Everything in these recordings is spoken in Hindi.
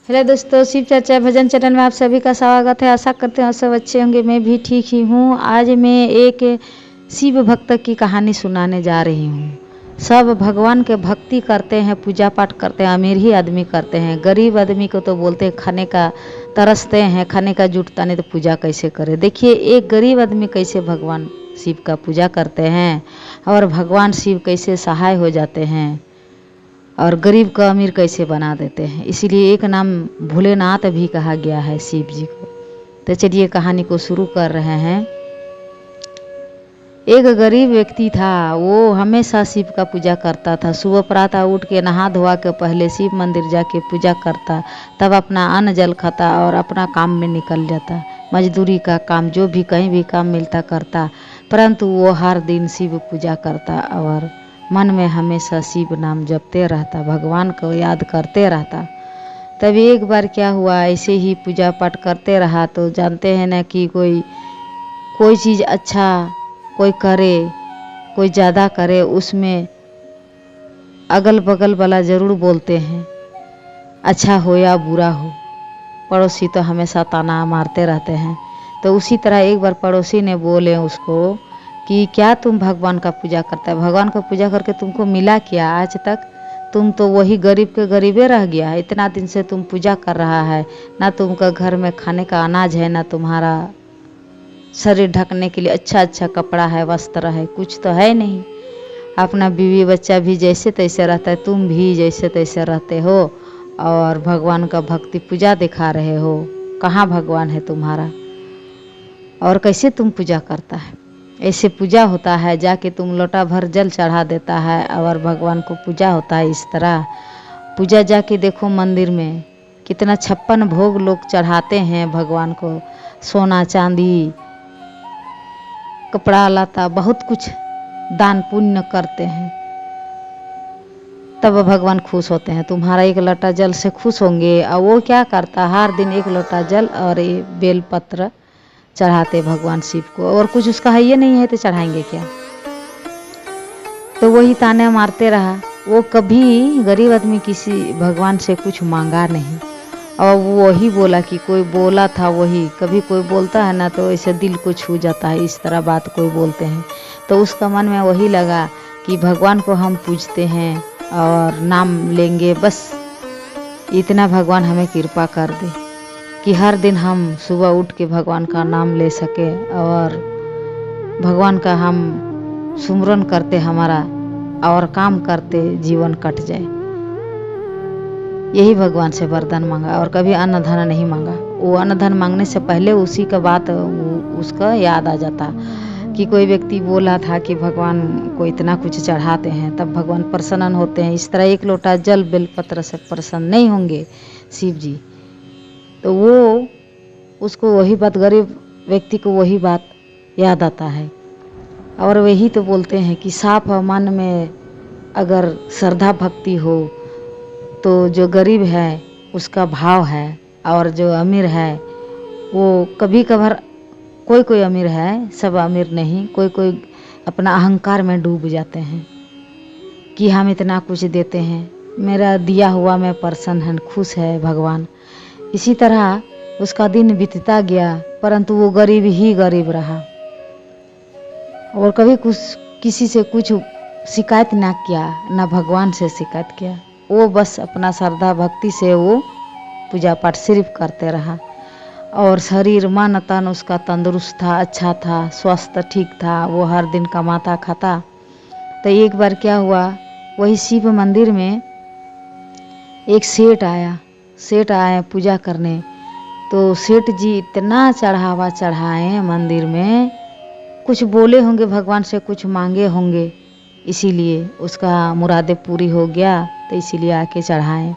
हेलो दोस्तों, शिव चर्चा भजन चैनल में आप सभी का स्वागत है। आशा करते हैं सब अच्छे होंगे। मैं भी ठीक ही हूँ। आज मैं एक शिव भक्त की कहानी सुनाने जा रही हूँ। सब भगवान के भक्ति करते हैं, पूजा पाठ करते हैं। अमीर ही आदमी करते हैं, गरीब आदमी को तो बोलते हैं खाने का तरसते हैं, खाने का जुटता नहीं तो पूजा कैसे करे। देखिए एक गरीब आदमी कैसे भगवान शिव का पूजा करते हैं और भगवान शिव कैसे सहाय हो जाते हैं और गरीब का अमीर कैसे बना देते हैं। इसीलिए एक नाम भोलेनाथ भी कहा गया है शिव जी को। तो चलिए कहानी को शुरू कर रहे हैं। एक गरीब व्यक्ति था, वो हमेशा शिव का पूजा करता था। सुबह प्रातः उठ के नहा धोवा के पहले शिव मंदिर जाके पूजा करता, तब अपना अन्न जल खाता और अपना काम में निकल जाता। मजदूरी का काम, जो भी कहीं भी काम मिलता करता, परंतु वो हर दिन शिव पूजा करता और मन में हमेशा शिव नाम जपते रहता, भगवान को याद करते रहता। तभी एक बार क्या हुआ, ऐसे ही पूजा पाठ करते रहा तो जानते हैं ना कि कोई चीज़ अच्छा कोई करे, कोई ज़्यादा करे, उसमें अगल बगल वाला ज़रूर बोलते हैं, अच्छा हो या बुरा हो। पड़ोसी तो हमेशा ताना मारते रहते हैं। तो उसी तरह एक बार पड़ोसी ने बोले उसको कि क्या तुम भगवान का पूजा करता है, भगवान का पूजा करके तुमको मिला क्या आज तक? तुम तो वही गरीब के गरीबे रह गया है। इतना दिन से तुम पूजा कर रहा है, ना तुमका घर में खाने का अनाज है, ना तुम्हारा शरीर ढकने के लिए अच्छा अच्छा कपड़ा है, वस्त्र है, कुछ तो है नहीं। अपना बीवी बच्चा भी जैसे तैसे रहता है, तुम भी जैसे तैसे रहते हो और भगवान का भक्ति पूजा दिखा रहे हो। कहाँ भगवान है तुम्हारा और कैसे तुम पूजा करता है? ऐसे पूजा होता है? जाके तुम लोटा भर जल चढ़ा देता है और भगवान को पूजा होता है इस तरह? पूजा जाके देखो मंदिर में कितना 56 भोग लोग चढ़ाते हैं भगवान को, सोना चांदी कपड़ा लाता बहुत कुछ दान पुण्य करते हैं, तब भगवान खुश होते हैं। तुम्हारा एक लोटा जल से खुश होंगे। और वो क्या करता, हर दिन एक लोटा जल और ये बेलपत्र चढ़ाते भगवान शिव को, और कुछ उसका है ये नहीं है तो चढ़ाएंगे क्या? तो वही ताने मारते रहा। वो कभी गरीब आदमी किसी भगवान से कुछ मांगा नहीं और वही बोला कि कोई बोला था वही। कभी कोई बोलता है ना तो ऐसे दिल को छू जाता है, इस तरह बात कोई बोलते हैं तो उसका मन में वही लगा कि भगवान को हम पूजते हैं और नाम लेंगे, बस इतना भगवान हमें कृपा कर दे कि हर दिन हम सुबह उठ के भगवान का नाम ले सके और भगवान का हम सुमरन करते हमारा और काम करते जीवन कट जाए। यही भगवान से वरदान मांगा और कभी अन्न धन नहीं मांगा। वो अन्न धन मांगने से पहले उसी का बात उसका याद आ जाता कि कोई व्यक्ति बोला था कि भगवान को इतना कुछ चढ़ाते हैं तब भगवान प्रसन्न होते हैं। इस तरह एक लोटा जल बेलपत्र से प्रसन्न नहीं होंगे शिव जी? तो वो उसको वही बात, गरीब व्यक्ति को वही बात याद आता है और वही तो बोलते हैं कि साफ मन में अगर श्रद्धा भक्ति हो तो जो गरीब है उसका भाव है और जो अमीर है वो कभी कभार, कोई अमीर है, सब अमीर नहीं, कोई अपना अहंकार में डूब जाते हैं कि हम इतना कुछ देते हैं, मेरा दिया हुआ में प्रसन्न है, खुश है भगवान। इसी तरह उसका दिन बीतता गया परंतु वो गरीब ही गरीब रहा और कभी कुछ किसी से कुछ शिकायत ना किया, ना भगवान से शिकायत किया। वो बस अपना श्रद्धा भक्ति से वो पूजा पाठ सिर्फ करते रहा और शरीर मन तन उसका तंदुरुस्त था, अच्छा था, स्वस्थ ठीक था। वो हर दिन कमाता खाता। तो एक बार क्या हुआ, वही शिव मंदिर में एक सेठ आया पूजा करने। तो सेठ जी इतना चढ़ावा चढ़ाए मंदिर में, कुछ बोले होंगे भगवान से, कुछ मांगे होंगे, इसीलिए उसका मुरादे पूरी हो गया तो इसीलिए आके चढ़ाएं।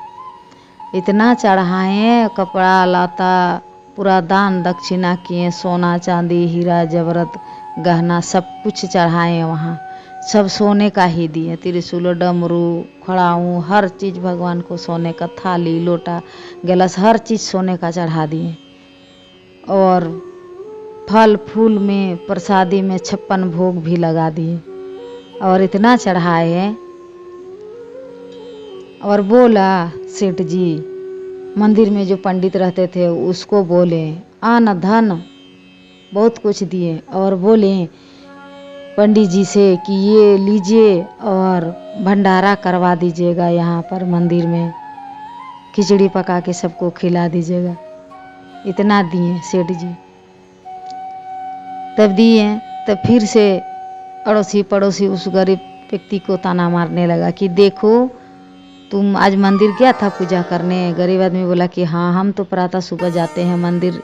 इतना चढ़ाएं, कपड़ा लाता पूरा दान दक्षिणा किए, सोना चांदी हीरा जवरत गहना सब कुछ चढ़ाएं वहाँ, सब सोने का ही दिए। त्रिशूल डमरू खड़ाऊँ हर चीज़ भगवान को सोने का, थाली लोटा गिलास हर चीज़ सोने का चढ़ा दिए और फल फूल में प्रसादी में 56 भोग भी लगा दिए और इतना चढ़ाए और बोला सेठ जी मंदिर में जो पंडित रहते थे उसको बोले, अन्न धन बहुत कुछ दिए और बोले पंडित जी से कि ये लीजिए और भंडारा करवा दीजिएगा, यहाँ पर मंदिर में खिचड़ी पका के सबको खिला दीजिएगा। इतना दिए सेठ जी। तब दिए तब फिर से अड़ोसी पड़ोसी उस गरीब व्यक्ति को ताना मारने लगा कि देखो तुम आज मंदिर गया था पूजा करने। गरीब आदमी बोला कि हाँ, हम तो प्रातः सुबह जाते हैं, मंदिर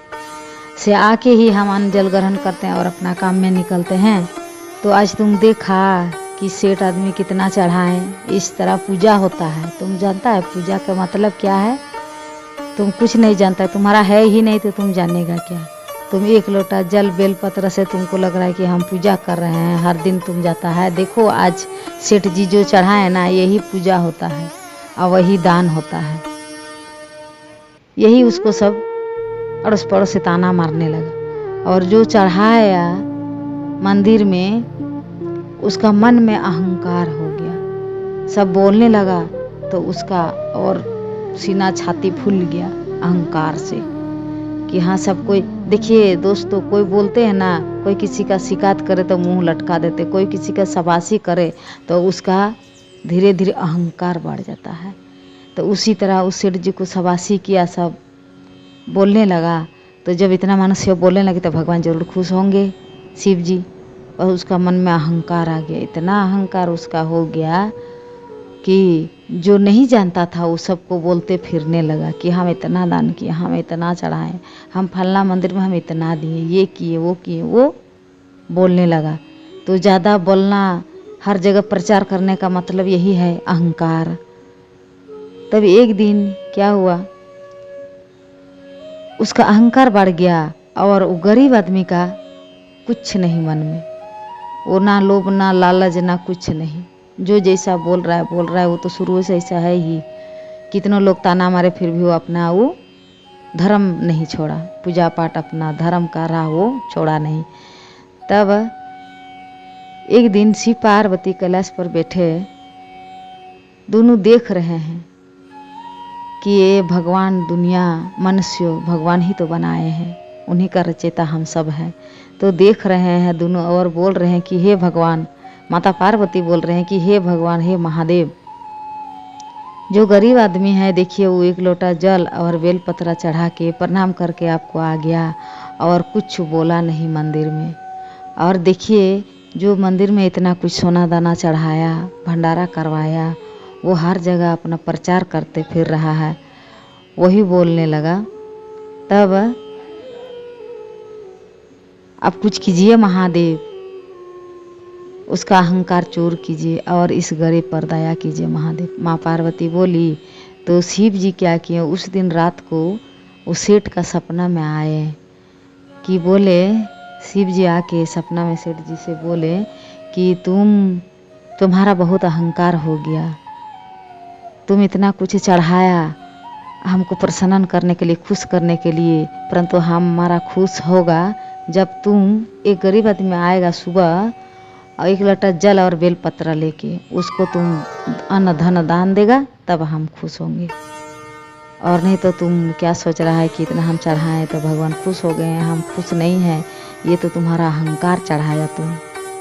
से आके ही हम अन्न जल ग्रहण करते हैं और अपना काम में निकलते हैं। तो आज तुम देखा कि सेठ आदमी कितना चढ़ाए, इस तरह पूजा होता है। तुम जानता है पूजा का मतलब क्या है? तुम कुछ नहीं जानता, तुम्हारा है ही नहीं तो तुम जानेगा क्या। तुम एक लोटा जल बेलपत्र से तुमको लग रहा है कि हम पूजा कर रहे हैं, हर दिन तुम जाता है। देखो आज सेठ जी जो चढ़ाए ना, यही पूजा होता है और वही दान होता है। यही उसको सब अड़ोस पड़ोस से ताना मारने लगा। और जो चढ़ाया मंदिर में उसका मन में अहंकार हो गया, सब बोलने लगा तो उसका और सीना छाती फूल गया अहंकार से कि हाँ सब कोई। देखिए दोस्तों, कोई बोलते हैं ना, कोई किसी का शिकायत करे तो मुंह लटका देते, कोई किसी का शाबाशी करे तो उसका धीरे धीरे अहंकार बढ़ जाता है। तो उसी तरह उस सेठ जी को शाबाशी किया, सब बोलने लगा। तो जब इतना मनुष्य बोलने लगे तो भगवान जरूर खुश होंगे, शिव जी। और उसका मन में अहंकार आ गया, इतना अहंकार उसका हो गया कि जो नहीं जानता था वो सबको बोलते फिरने लगा कि हम इतना दान किए, हम इतना चढ़ाए, हम फलना मंदिर में हम इतना दिए, ये किए वो किए, वो बोलने लगा। तो ज़्यादा बोलना, हर जगह प्रचार करने का मतलब यही है, अहंकार। तब एक दिन क्या हुआ, उसका अहंकार बढ़ गया और वो गरीब आदमी का कुछ नहीं मन में, वो ना लोभ ना लालच ना कुछ नहीं। जो जैसा बोल रहा है वो तो शुरू से ऐसा है ही। कितनों लोग ताना मारे फिर भी वो अपना वो धर्म नहीं छोड़ा, पूजा पाठ अपना धर्म का रहा वो छोड़ा नहीं। तब एक दिन शिव पार्वती कैलाश पर बैठे दोनों देख रहे हैं कि ये भगवान दुनिया मनुष्य भगवान ही तो बनाए हैं, उन्हीं का रचयिता हम सब हैं। तो देख रहे हैं दोनों और बोल रहे हैं कि हे भगवान, माता पार्वती बोल रहे हैं कि हे भगवान, हे महादेव। जो गरीब आदमी है देखिए, वो एक लोटा जल और बेलपत्र चढ़ा के प्रणाम करके आपको आ गया और कुछ बोला नहीं मंदिर में। और देखिए जो मंदिर में इतना कुछ सोना दाना चढ़ाया, भंडारा करवाया, वो हर जगह अपना प्रचार करते फिर रहा है। वही बोलने लगा, तब अब कुछ कीजिए महादेव, उसका अहंकार चूर कीजिए और इस गरीब पर दया कीजिए महादेव। माँ पार्वती बोली। तो शिव जी क्या किए, उस दिन रात को उस सेठ का सपना में आए कि बोले, शिव जी आके सपना में सेठ जी से बोले कि तुम्हारा बहुत अहंकार हो गया, तुम इतना कुछ चढ़ाया हमको प्रसन्न करने के लिए, खुश करने के लिए, परंतु हमारा खुश होगा जब तुम एक गरीब आदमी आएगा सुबह और एक लोटा जल और बेलपत्र लेके, उसको तुम अन्न धन दान देगा, तब हम खुश होंगे। और नहीं तो तुम क्या सोच रहा है कि इतना हम चढ़ाएं तो भगवान खुश हो गए हैं, हम खुश नहीं हैं। ये तो तुम्हारा अहंकार चढ़ाया, तुम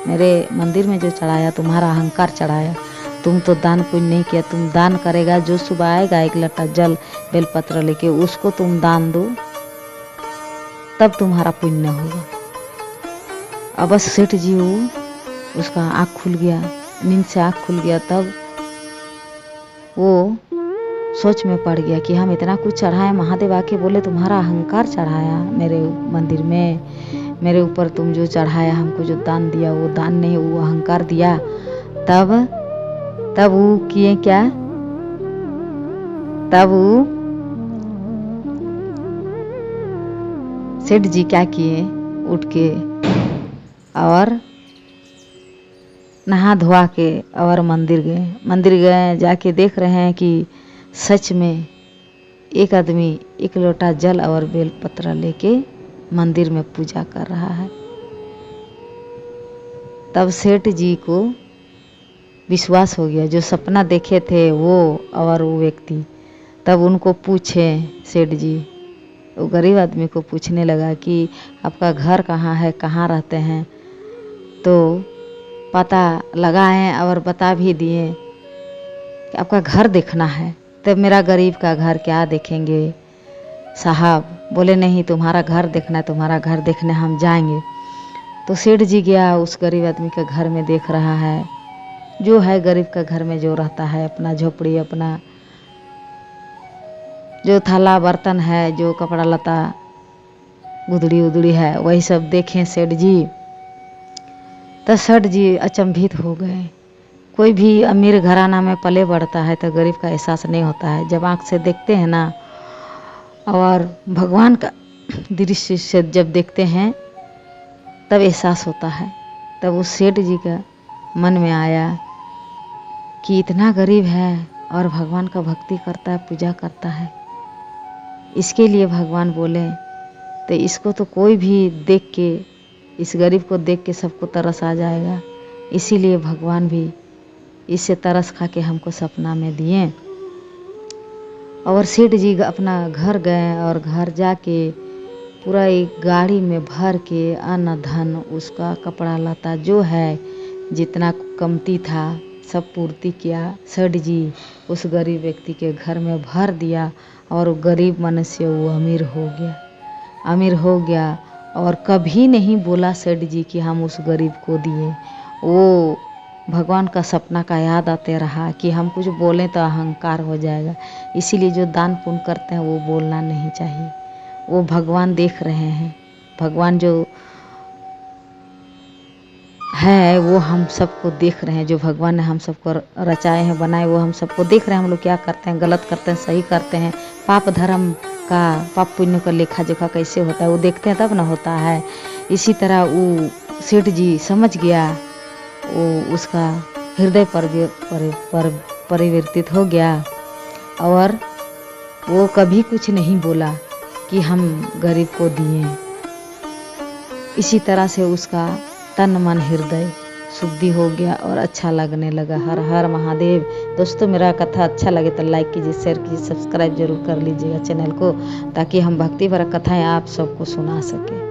मेरे मंदिर में जो चढ़ाया तुम्हारा अहंकार चढ़ाया, तुम तो दान पुण्य नहीं किया। तुम दान करेगा, जो सुबह आएगा एक लोटा जल बेलपत्र लेके, उसको तुम दान दो, तब तुम्हारा पुण्य होगा। अब बस सेठ जी उसका आँख खुल गया, नींद से आँख खुल गया। तब वो सोच में पड़ गया कि हम इतना कुछ चढ़ाए, महादेव आके बोले तुम्हारा अहंकार चढ़ाया मेरे मंदिर में, मेरे ऊपर तुम जो चढ़ाया, हमको जो दान दिया वो दान नहीं, वो अहंकार दिया। तब वो किए क्या, तब वो सेठ जी क्या किए, उठ के और नहा धोआ के और मंदिर गए। जाके देख रहे हैं कि सच में एक आदमी एक लोटा जल और बेलपत्र लेके मंदिर में पूजा कर रहा है। तब सेठ जी को विश्वास हो गया, जो सपना देखे थे वो और वो व्यक्ति, तब उनको पूछे सेठ जी, वो गरीब आदमी को पूछने लगा कि आपका घर कहाँ है, कहाँ रहते हैं। तो पता लगाए और बता भी दिए कि आपका घर देखना है। तब मेरा गरीब का घर क्या देखेंगे साहब। बोले नहीं, तुम्हारा घर देखना है, तुम्हारा घर देखने हम जाएंगे। तो सेठ जी गया, उस गरीब आदमी के घर में देख रहा है, जो है गरीब का घर में जो रहता है, अपना झोपड़ी, अपना जो थाला बर्तन है, जो कपड़ा लता गुदड़ी उदड़ी है, वही सब देखें सेठ जी। तो सेठ जी अचंभित हो गए। कोई भी अमीर घराना में पले बढ़ता है तो गरीब का एहसास नहीं होता है। जब आँख से देखते हैं ना, और भगवान का दृश्य से जब देखते हैं तब एहसास होता है। तब उस सेठ जी का मन में आया कि इतना गरीब है और भगवान का भक्ति करता है, पूजा करता है, इसके लिए भगवान बोले तो इसको तो कोई भी देख के, इस गरीब को देख के सबको तरस आ जाएगा। इसीलिए भगवान भी इससे तरस खा के हमको सपना में दिए। और सेठ जी अपना घर गए और घर जाके पूरा एक गाड़ी में भर के अन्न धन, उसका कपड़ा लता जो है जितना कमती था सब पूर्ति किया। सेठ जी उस गरीब व्यक्ति के घर में भर दिया और गरीब मनुष्य वो अमीर हो गया, अमीर हो गया। और कभी नहीं बोला सेठ जी कि हम उस गरीब को दिए। वो भगवान का सपना का याद आते रहा कि हम कुछ बोलें तो अहंकार हो जाएगा। इसीलिए जो दान पुण्य करते हैं वो बोलना नहीं चाहिए। वो भगवान देख रहे हैं, भगवान जो है वो हम सबको देख रहे हैं। जो भगवान ने हम सबको रचाए हैं, बनाए, वो हम सबको देख रहे हैं। हम लोग क्या करते हैं, गलत करते हैं, सही करते हैं, पाप धर्म का, पाप पुण्य का लेखा जोखा कैसे होता है वो देखते हैं तब ना होता है। इसी तरह वो सेठ जी समझ गया, वो उसका हृदय परिवर्तित हो गया और वो कभी कुछ नहीं बोला कि हम गरीब को दिए। इसी तरह से उसका तन मन हृदय शुद्धि हो गया और अच्छा लगने लगा। हर हर महादेव। दोस्तों, मेरा कथा अच्छा लगे तो लाइक कीजिए, शेयर कीजिए, सब्सक्राइब जरूर कर लीजिएगा चैनल को, ताकि हम भक्ति भरा कथाएं आप सबको सुना सकें।